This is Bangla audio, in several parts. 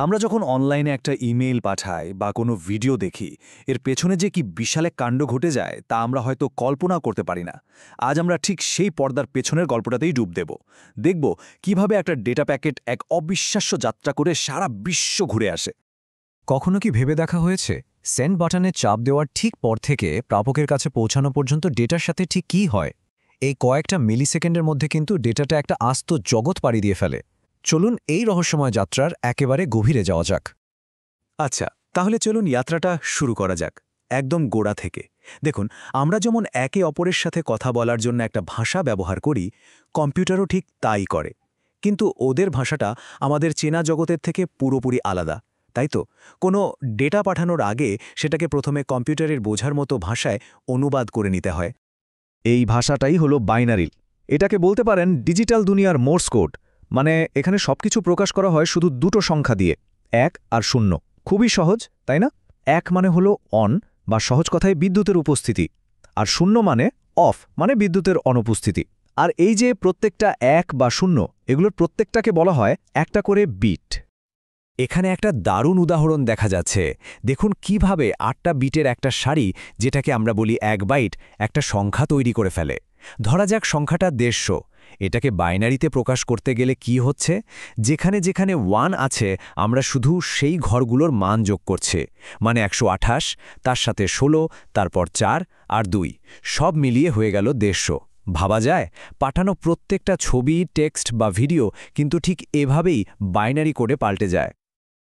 আমরা যখন অনলাইনে একটা ইমেইল পাঠাই বা কোনো ভিডিও দেখি এর পেছনে যে কি বিশাল এক কাণ্ড ঘটে যায় তা আমরা হয়তো কল্পনা করতে পারি না। আজ আমরা ঠিক সেই পর্দার পেছনের গল্পটাতেই ডুব দেব। দেখব কিভাবে একটা ডেটা প্যাকেট এক অবিশ্বাস্য যাত্রা করে সারা বিশ্ব ঘুরে আসে। কখনো কি ভেবে দেখা হয়েছে সেন্ড বাটনে চাপ দেওয়ার ঠিক পর থেকে প্রাপকের কাছে পৌঁছানো পর্যন্ত ডেটার সাথে ঠিক কী হয়? এই কয়েকটা মিলিসেকেন্ডের মধ্যে কিন্তু ডেটাটা একটা আস্ত জগৎ পাড়ি দিয়ে ফেলে। চলুন এই রহস্যময় যাত্রার একেবারে গভীরে যাওয়া যাক। আচ্ছা, তাহলে চলুন যাত্রাটা শুরু করা যাক একদম গোড়া থেকে। দেখুন, আমরা যেমন একে অপরের সাথে কথা বলার জন্য একটা ভাষা ব্যবহার করি, কম্পিউটারও ঠিক তাই করে। কিন্তু ওদের ভাষাটা আমাদের চেনা জগতের থেকে পুরোপুরি আলাদা, তাই তো? কোনো ডেটা পাঠানোর আগে সেটাকে প্রথমে কম্পিউটারের বোঝার মতো ভাষায় অনুবাদ করে নিতে হয়। এই ভাষাটাই হলো বাইনারি। এটাকে বলতে পারেন ডিজিটাল দুনিয়ার মোর্স কোড। মানে এখানে সবকিছু প্রকাশ করা হয় শুধু দুটো সংখ্যা দিয়ে, 1 আর 0। খুবই সহজ, তাই না? 1 মানে হলো অন বা সহজ কথায় বিদ্যুতের উপস্থিতি, আর 0 মানে অফ মানে বিদ্যুতের অনুপস্থিতি। আর এই যে প্রত্যেকটা 1 বা 0 এগুলোর প্রত্যেকটাকে বলা হয় একটা করে বিট। এখানে একটা দারুণ উদাহরণ দেখা যাচ্ছে। দেখুন কিভাবে 8টা বিটের একটা সারি, যেটাকে আমরা বলি 1 বাইট, একটা সংখ্যা তৈরি করে ফেলে। ধরা যাক সংখ্যাটা 150। এটাকে বাইনারিতে প্রকাশ করতে গেলে কি হচ্ছে? যেখানে যেখানে 1 আছে আমরা শুধু সেই ঘরগুলোর মান যোগ করছে। মানে 128, তার সাথে 16, তারপর 4 আর 2, সব মিলিয়ে হয়ে গেল 150। ভাবা যায়? পাঠানো প্রত্যেকটা ছবি, টেক্সট বা ভিডিও কিন্তু ঠিক এভাবেই বাইনারি কোডে পাল্টে যায়।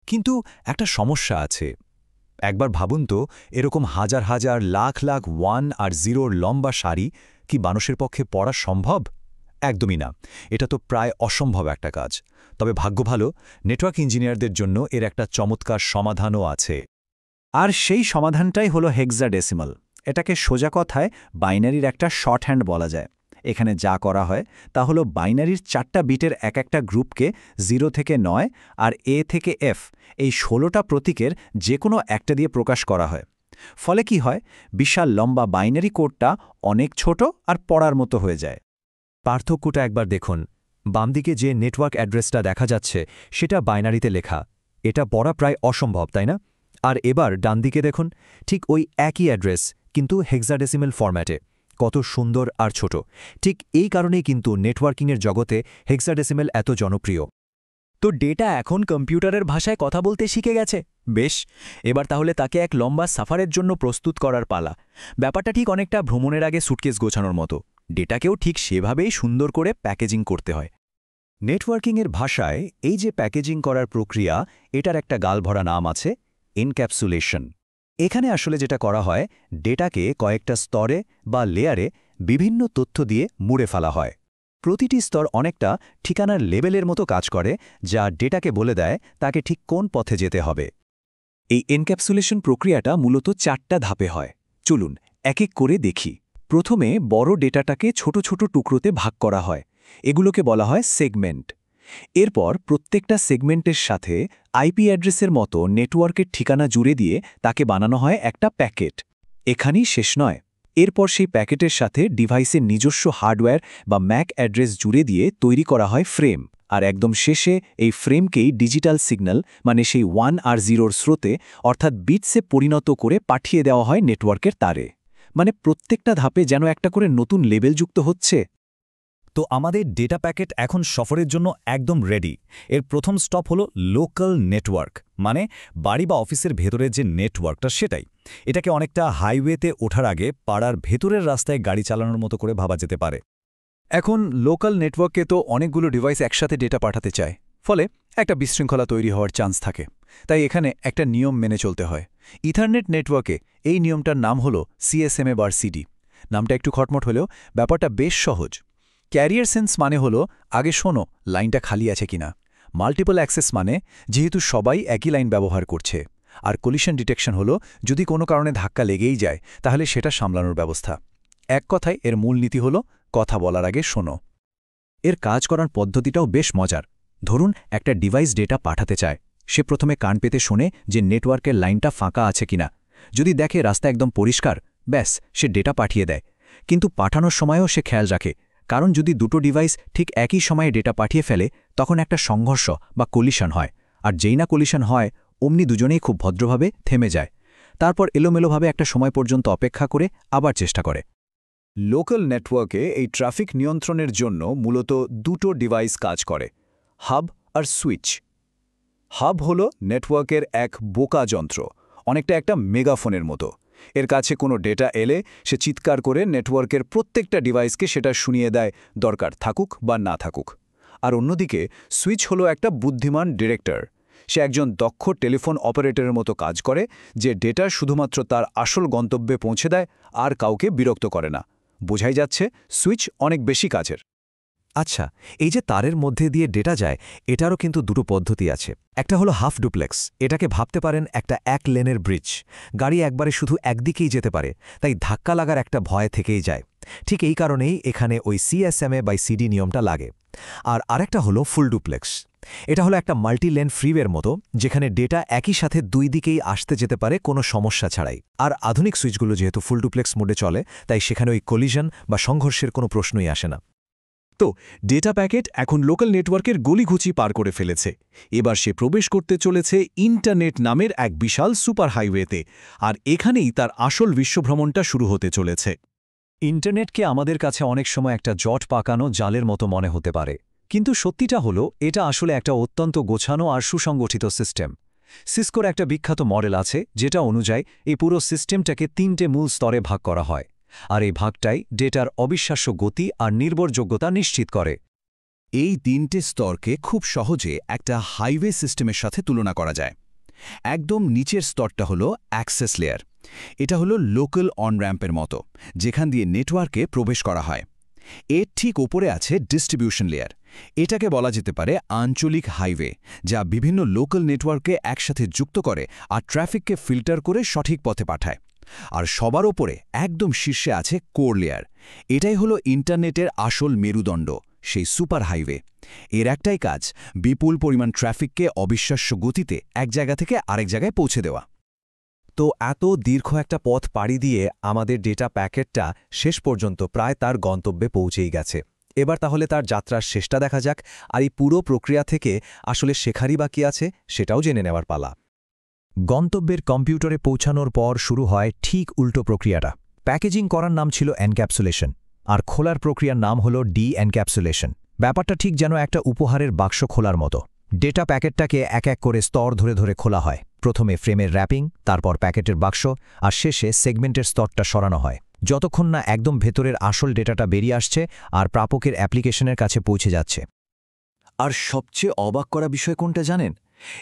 কিন্তু একটা সমস্যা আছে। একবার ভাবুন তো, এরকম হাজার হাজার লাখ লাখ 1 আর 0-র লম্বা সারি কি মানুষের পক্ষে পড়া সম্ভব? একদমই না। এটা তো প্রায় অসম্ভব একটা কাজ। তবে ভাগ্য ভালো, নেটওয়ার্ক ইঞ্জিনিয়ারদের জন্য এর একটা চমৎকার সমাধানও আছে। আর সেই সমাধানটাই হলো হেক্সাডেসিমাল। এটাকে সোজা কথায় বাইনারির একটা শর্টহ্যান্ড বলা যায়। এখানে যা করা হয় তা হলো বাইনারির 4টা বিটের এক একটা গ্রুপকে 0 থেকে 9 আর এ থেকে এফ, এই 16টা প্রতীকের যে কোনো একটা দিয়ে প্রকাশ করা হয়। ফলে কি হয়? বিশাল লম্বা বাইনারি কোডটা অনেক ছোট আর পড়ার মতো হয়ে যায়। পার্থক্যটা একবার দেখুন। বামদিকে যে নেটওয়ার্ক অ্যাড্রেসটা দেখা যাচ্ছে সেটা বাইনারিতে লেখা। এটা পড়া প্রায় অসম্ভব, তাই না? আর এবার ডানদিকে দেখুন, ঠিক ওই একই অ্যাড্রেস কিন্তু হেক্সাডেসিমাল ফরম্যাটে। কত সুন্দর আর ছোট। ঠিক এই কারণেই কিন্তু নেটওয়ার্কিংয়ের জগতে হেক্সাডেসিমাল এত জনপ্রিয়। তো ডেটা এখন কম্পিউটারের ভাষায় কথা বলতে শিখে গেছে। বেশ, এবার তাহলে তাকে এক লম্বা সাফারের জন্য প্রস্তুত করার পালা। ব্যাপারটা ঠিক অনেকটা ভ্রমণের আগে সুটকেস গোছানোর মতো। ডেটাকেও ঠিক সেভাবেই সুন্দর করে প্যাকেজিং করতে হয়। নেটওয়ার্কিংয়ের ভাষায় এই যে প্যাকেজিং করার প্রক্রিয়া, এটার একটা গালভরা নাম আছে, এনক্যাপসুলেশন। এখানে আসলে যেটা করা হয়, ডেটাকে কয়েকটা স্তরে বা লেয়ারে বিভিন্ন তথ্য দিয়ে মুড়ে ফেলা হয়। প্রতিটি স্তর অনেকটা ঠিকানার লেবেলের মতো কাজ করে, যা ডেটাকে বলে দেয় তাকে ঠিক কোন পথে যেতে হবে। এই এনক্যাপসুলেশন প্রক্রিয়াটা মূলত 4টা ধাপে হয়। চলুন এক এক করে দেখি। প্রথমে বড় ডেটাটাকে ছোট ছোট টুকরোতে ভাগ করা হয়। এগুলোকে বলা হয় সেগমেন্ট। এরপর প্রত্যেকটা সেগমেন্টের সাথে আইপি অ্যাড্রেসের মতো নেটওয়ার্কের ঠিকানা জুড়ে দিয়ে তাকে বানানো হয় একটা প্যাকেট। এখানেই শেষ নয়। এরপর সেই প্যাকেটের সাথে ডিভাইসের নিজস্ব হার্ডওয়্যার বা ম্যাক অ্যাড্রেস জুড়ে দিয়ে তৈরি করা হয় ফ্রেম। আর একদম শেষে এই ফ্রেমকেই ডিজিটাল সিগন্যাল, মানে সেই 1 আর 0-র স্রোতে অর্থাৎ বিটসে পরিণত করে পাঠিয়ে দেওয়া হয় নেটওয়ার্কের তারে। মানে প্রত্যেকটা ধাপে যেন একটা করে নতুন লেবেল যুক্ত হচ্ছে। তো আমাদের ডেটা প্যাকেট এখন সফরের জন্য একদম রেডি। এর প্রথম স্টপ হলো লোকাল নেটওয়ার্ক, মানে বাড়ি বা অফিসের ভেতরের যে নেটওয়ার্কটা সেটাই। এটাকে অনেকটা হাইওয়েতে ওঠার আগে পাড়ার ভেতরের রাস্তায় গাড়ি চালানোর মতো করে ভাবা যেতে পারে। এখন লোকাল নেটওয়ার্কে তো অনেকগুলো ডিভাইস একসাথে ডেটা পাঠাতে চায়, ফলে একটা বিশৃঙ্খলা তৈরি হওয়ার চান্স থাকে। তাই এখানে একটা নিয়ম মেনে চলতে হয়। ইথারনেট নেটওয়ার্কে এই নিয়মটার নাম হলো CSMA/CD। নামটা একটু খটমট হলেও ব্যাপারটা বেশ সহজ। ক্যারিয়ার সেন্স মানে হলো আগে শোনো লাইনটা খালি আছে কিনা। মাল্টিপল অ্যাক্সেস মানে যেহেতু সবাই একই লাইন ব্যবহার করছে। আর কলিশন ডিটেকশন হলো যদি কোনো কারণে ধাক্কা লেগেই যায় তাহলে সেটা সামলানোর ব্যবস্থা। এক কথায় এর মূল নীতি হলো কথা বলার আগে শোনো। এর কাজ করার পদ্ধতিটাও বেশ মজার। ধরুন একটা ডিভাইস ডেটা পাঠাতে চায়। সে প্রথমে কান পেতে শোনে যে নেটওয়ার্কের লাইনটা ফাঁকা আছে কিনা। যদি দেখে রাস্তা একদম পরিষ্কার, ব্যাস সে ডেটা পাঠিয়ে দেয়। কিন্তু পাঠানোর সময়ও সে খেয়াল রাখে, কারণ যদি দুটো ডিভাইস ঠিক একই সময়ে ডেটা পাঠিয়ে ফেলে তখন একটা সংঘর্ষ বা কলিশন হয়, আর যেই না কলিশন হয় অমনি দুজনেই খুব ভদ্রভাবে থেমে যায়, তারপর এলোমেলোভাবে একটা সময় পর্যন্ত অপেক্ষা করে আবার চেষ্টা করে। লোকাল নেটওয়ার্কে এই ট্রাফিক নিয়ন্ত্রণের জন্য মূলত দুটো ডিভাইস কাজ করে, হাব আর সুইচ। হাব হল নেটওয়ার্কের এক বোকা যন্ত্র, অনেকটা একটা মেগাফোনের মতো। এর কাছে কোনো ডেটা এলে সে চিৎকার করে নেটওয়ার্কের প্রত্যেকটা ডিভাইসকে সেটা শুনিয়ে দেয়, দরকার থাকুক বা না থাকুক। আর অন্যদিকে সুইচ হলো একটা বুদ্ধিমান ডিরেক্টর। সে একজন দক্ষ টেলিফোন অপারেটরের মতো কাজ করে, যে ডেটা শুধুমাত্র তার আসল গন্তব্যে পৌঁছে দেয় আর কাউকে বিরক্ত করে না। বোঝাই যাচ্ছে সুইচ অনেক বেশি কাজের। আচ্ছা, এই যে তারের মধ্যে দিয়ে ডেটা যায়, এটারও কিন্তু দুটো পদ্ধতি আছে। একটা হলো হাফ ডুপ্লেক্স, এটাকে ভাবতে পারেন একটা এক লেনের ব্রিজ। গাড়ি একবারে শুধু একদিকেই যেতে পারে, তাই ধাক্কা লাগার একটা ভয় থেকেই যায়। ঠিক এই কারণেই এখানে ওই CSMA/CD নিয়মটা লাগে। আর আরেকটা হলো ফুল ডুপ্লেক্স। এটা হলো একটা মাল্টি লেন ফ্রিওয়ের মতো, যেখানে ডেটা একই সাথে দুই দিকেই আসতে যেতে পারে কোনো সমস্যা ছাড়াই। আর আধুনিক সুইচগুলো যেহেতু ফুল ডুপ্লেক্স মোডে চলে, তাই সেখানে ওই কলিশন বা সংঘর্ষের কোনো প্রশ্নই আসে না। তো ডেটা প্যাকেট এখন লোকাল নেটওয়ার্কের গলিঘুচি পার করে ফেলেছে। এবার সে প্রবেশ করতে চলেছে ইন্টারনেট নামের এক বিশাল সুপার হাইওয়েতে, আর এখানেই তার আসল বিশ্বভ্রমণটা শুরু হতে চলেছে। ইন্টারনেটকে আমাদের কাছে অনেক সময় একটা জট পাকানো জালের মতো মনে হতে পারে, কিন্তু সত্যিটা হলো এটা আসলে একটা অত্যন্ত গোছানো আর সুসংগঠিত সিস্টেম। সিসকোর একটা বিখ্যাত মডেল আছে, যেটা অনুযায়ী এই পুরো সিস্টেমটাকে 3টে মূল স্তরে ভাগ করা হয়, আর এই ভাগটাই ডেটার অবিশ্বাস্য গতি আর নির্ভরযোগ্যতা নিশ্চিত করে। এই 3টে স্তরকে খুব সহজে একটা হাইওয়ে সিস্টেমের সাথে তুলনা করা যায়। একদম নিচের স্তরটা হলো অ্যাক্সেস লেয়ার। এটা হলো লোকাল অন র্যাম্পের মতো, যেখান দিয়ে নেটওয়ার্কে প্রবেশ করা হয়। এর ঠিক ওপরে আছে ডিস্ট্রিবিউশন লেয়ার। এটাকে বলা যেতে পারে আঞ্চলিক হাইওয়ে, যা বিভিন্ন লোকাল নেটওয়ার্ককে একসাথে যুক্ত করে আর ট্রাফিককে ফিল্টার করে সঠিক পথে পাঠায়। আর সবার ওপরে একদম শীর্ষে আছে কোর লেয়ার। এটাই হলো ইন্টারনেটের আসল মেরুদণ্ড, সেই সুপার হাইওয়ে। এর একটাই কাজ, বিপুল পরিমাণ ট্রাফিককে অবিশ্বাস্য গতিতে এক জায়গা থেকে আরেক জায়গায় পৌঁছে দেওয়া। তো এত দীর্ঘ একটা পথ পাড়ি দিয়ে আমাদের ডেটা প্যাকেটটা শেষ পর্যন্ত প্রায় তার গন্তব্যে পৌঁছেই গেছে। এবার তাহলে তার যাত্রার শেষটা দেখা যাক, আর এই পুরো প্রক্রিয়া থেকে আসলে শেখারই বাকি আছে সেটাও জেনে নেওয়ার পালা। গন্তব্যের কম্পিউটারে পৌঁছানোর পর শুরু হয় ঠিক উল্টো প্রক্রিয়াটা। প্যাকেজিং করার নাম ছিল এনক্যাপসুলেশন, আর খোলার প্রক্রিয়ার নাম হলো ডি-এনক্যাপসুলেশন। ব্যাপারটা ঠিক যেন একটা উপহারের বাক্স খোলার মতো। ডেটা প্যাকেটটাকে এক এক করে স্তর ধরে ধরে খোলা হয়। প্রথমে ফ্রেমের র্যাপিং, তারপর প্যাকেটের বাক্স, আর শেষে সেগমেন্টের স্তরটা সরানো হয়, যতক্ষণ না একদম ভেতরের আসল ডেটাটা বেরিয়ে আসছে আর প্রাপকের অ্যাপ্লিকেশনের কাছে পৌঁছে যাচ্ছে। আর সবচেয়ে অবাক করা বিষয় কোনটা জানেন?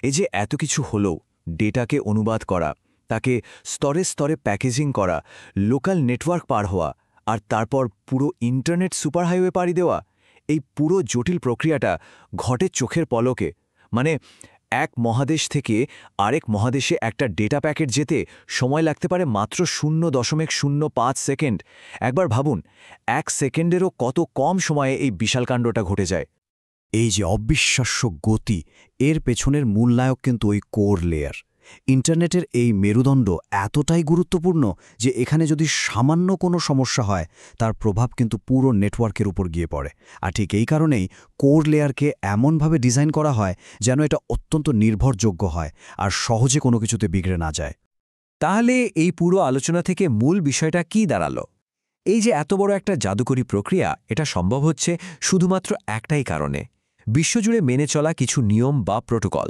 এই যে এত কিছু হলো, ডেটাকে অনুবাদ করা, তাকে স্তরে স্তরে প্যাকেজিং করা, লোকাল নেটওয়ার্ক পার হওয়া, আর তারপর পুরো ইন্টারনেট সুপারহাইওয়ে পাড়ি দেওয়া, এই পুরো জটিল প্রক্রিয়াটা ঘটে চোখের পলকে। মানে এক মহাদেশ থেকে আরেক মহাদেশে একটা ডেটা প্যাকেট যেতে সময় লাগতে পারে মাত্র 0.05 সেকেন্ড। একবার ভাবুন, 1 সেকেন্ডেরও কত কম সময়ে এই বিশাল কাণ্ডটা ঘটে যায়। এই যে অবিশ্বাস্য গতি, এর পেছনের মূল নায়ক কিন্তু ওই কোর লেয়ার। ইন্টারনেটের এই মেরুদণ্ড এতটাই গুরুত্বপূর্ণ যে এখানে যদি সামান্য কোনো সমস্যা হয়, তার প্রভাব কিন্তু পুরো নেটওয়ার্কের উপর গিয়ে পড়ে। আর ঠিক এই কারণেই কোর লেয়ারকে এমনভাবে ডিজাইন করা হয় যেন এটা অত্যন্ত নির্ভরযোগ্য হয় আর সহজে কোনো কিছুতে বিগড়ে না যায়। তাহলে এই পুরো আলোচনা থেকে মূল বিষয়টা কি দাঁড়ালো? এই যে এত বড় একটা জাদুকরী প্রক্রিয়া, এটা সম্ভব হচ্ছে শুধুমাত্র একটাই কারণে, বিশ্বজুড়ে মেনে চলা কিছু নিয়ম বা প্রোটোকল।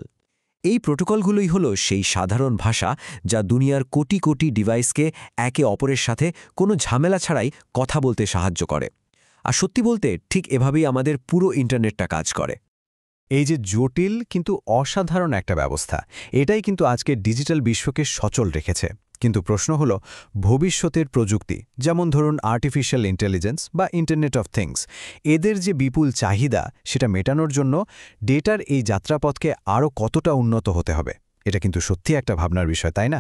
এই প্রোটোকলগুলোই হলো সেই সাধারণ ভাষা যা দুনিয়ার কোটি কোটি ডিভাইসকে একে অপরের সাথে কোনো ঝামেলা ছাড়াই কথা বলতে সাহায্য করে। আর সত্যি বলতে ঠিক এভাবেই আমাদের পুরো ইন্টারনেটটা কাজ করে। এই যে জটিল কিন্তু অসাধারণ একটা ব্যবস্থা, এটাই কিন্তু আজকের ডিজিটাল বিশ্বকে সচল রেখেছে। কিন্তু প্রশ্ন হলো, ভবিষ্যতের প্রযুক্তি, যেমন ধরুন আর্টিফিশিয়াল ইন্টেলিজেন্স বা ইন্টারনেট অফ থিংস, এদের যে বিপুল চাহিদা, সেটা মেটানোর জন্য ডেটার এই যাত্রাপথকে আরও কতটা উন্নত হতে হবে? এটা কিন্তু সত্যি একটা ভাবনার বিষয়, তাই না?